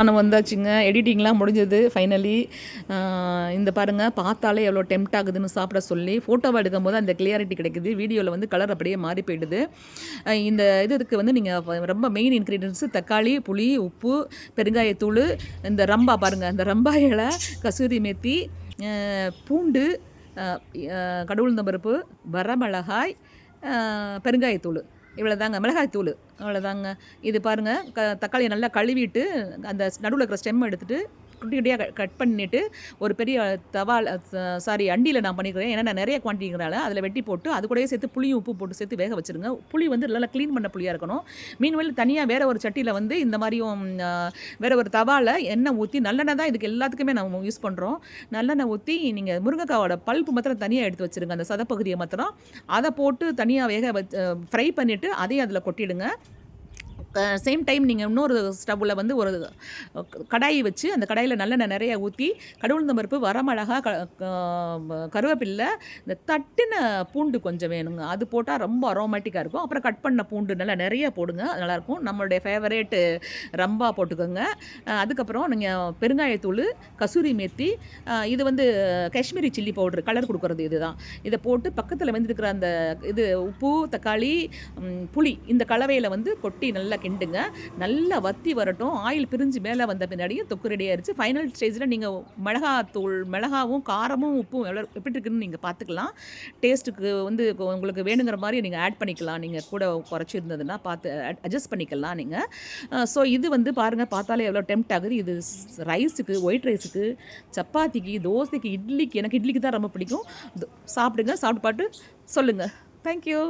நான் வந்தாச்சுங்க. எடிட்டிங்லாம் முடிஞ்சது ஃபைனலி. இந்த பாருங்கள், பார்த்தாலே எவ்வளோ டெம்ப்ட் ஆகுதுன்னு சாப்பிட சொல்லி. ஃபோட்டோவை எடுக்கும்போது அந்த கிளியாரிட்டி கிடைக்குது. வீடியோவில் வந்து கலர் அப்படியே மாறி போயிடுது. இந்த இதுக்கு வந்து நீங்கள் ரொம்ப மெயின் இன்க்ரீடியன்ட்ஸு தக்காளி, புளி, உப்பு, பெருங்காயத்தூள், இந்த ரம்பா பாருங்கள், இந்த ரம்பா இலை, கசூரி மேத்தி, பூண்டு, கடவுளுந்தம் பருப்பு, வரமிளகாய், பெருங்காயத்தூள், இவ்வளோதாங்க. மிளகாய்த்தூள் அவ்வளோதாங்க. இது பாருங்கள், தக்காளியை நல்லா கழுவிட்டு அந்த நடுவில் இருக்கிற ஸ்டெம் எடுத்துகிட்டு குட்டி குட்டியாக கட் பண்ணிவிட்டு ஒரு பெரிய அண்டியில் நான் பண்ணிக்கிறேன். ஏன்னா நான் நிறைய குவான்டிட்டிங்கிறனால அதில் வெட்டி போட்டு அது கூடயே சேர்த்து புளியும் உப்பு போட்டு சேர்த்து வேக வச்சுருங்க. புளி வந்து நல்லா க்ளீன் பண்ண புளியாக இருக்கணும். மீன்வெல் தனியாக வேறு ஒரு சட்டியில் வந்து இந்த மாதிரியும் வேறு ஒரு தவாவில் எண்ணெய் ஊற்றி, நல்லெண்ணெய் தான் இதுக்கு எல்லாத்துக்குமே நம்ம யூஸ் பண்ணுறோம். நல்லெண்ணெய் ஊற்றி நீங்கள் முருங்கைக்காவோட பல்ப்பு மாத்திரம் தனியாக எடுத்து வச்சுருங்க. அந்த சதப்பகுதியை மாத்திரம் அதை போட்டு தனியாக வேக வச்சு ஃப்ரை பண்ணிவிட்டு அதையும் அதில் கொட்டிடுங்க. சேம் டைம் நீங்கள் இன்னொரு ஸ்டவ்வில் வந்து ஒரு கடாயை வச்சு அந்த கடாயில் நல்லெண்ணெய் நிறைய ஊற்றி கடவுளுந்தம் பருப்பு, வரமிளகா, கருவேப்பில்லை, இந்த தட்டின பூண்டு கொஞ்சம் வேணுங்க. அது போட்டால் ரொம்ப அரோமேட்டிக்காக இருக்கும். அப்புறம் கட் பண்ண பூண்டு நல்லா நிறைய போடுங்க, நல்லாயிருக்கும். நம்மளுடைய ஃபேவரேட்டு ரம்பா போட்டுக்கோங்க. அதுக்கப்புறம் நீங்கள் பெருங்காயத்தூள், கசூரி மேத்தி, இது வந்து காஷ்மீரி சில்லி பவுட்ரு, கலர் கொடுக்குறது இதுதான். இதை போட்டு பக்கத்தில் வந்துருக்கிற அந்த இது உப்பு, தக்காளி, புளி, இந்த கலவையில் வந்து கொட்டி நல்லா கிண்டுங்க. நல்லா வத்தி வரட்டும். ஆயில் பிரிஞ்சு மேலே வந்த பின்னாடியும் தொக்கு ரெடி ஆயிடுச்சு. ஃபைனல் ஸ்டேஜில் நீங்கள் மிளகாவும் காரமும் உப்பும் எப்படி இருக்குன்னு நீங்கள் பார்த்துக்கலாம். டேஸ்ட்டுக்கு வந்து உங்களுக்கு வேணுங்கிற மாதிரி நீங்கள் ஆட் பண்ணிக்கலாம். நீங்கள் கூட குறைச்சி இருந்ததுன்னா பார்த்து அட்ஜஸ்ட் பண்ணிக்கலாம் நீங்கள். ஸோ இது வந்து பாருங்கள், பார்த்தாலே எவ்வளோ டெம்ப்ட் ஆகுது. இது ரைஸுக்கு, ஒயிட் ரைஸுக்கு, சப்பாத்திக்கு, தோசைக்கு, இட்லிக்கு, எனக்கு இட்லிக்கு தான் ரொம்ப பிடிக்கும். சாப்பிடுங்க, சாப்பிட்டு பாட்டு சொல்லுங்கள். தேங்க்யூ.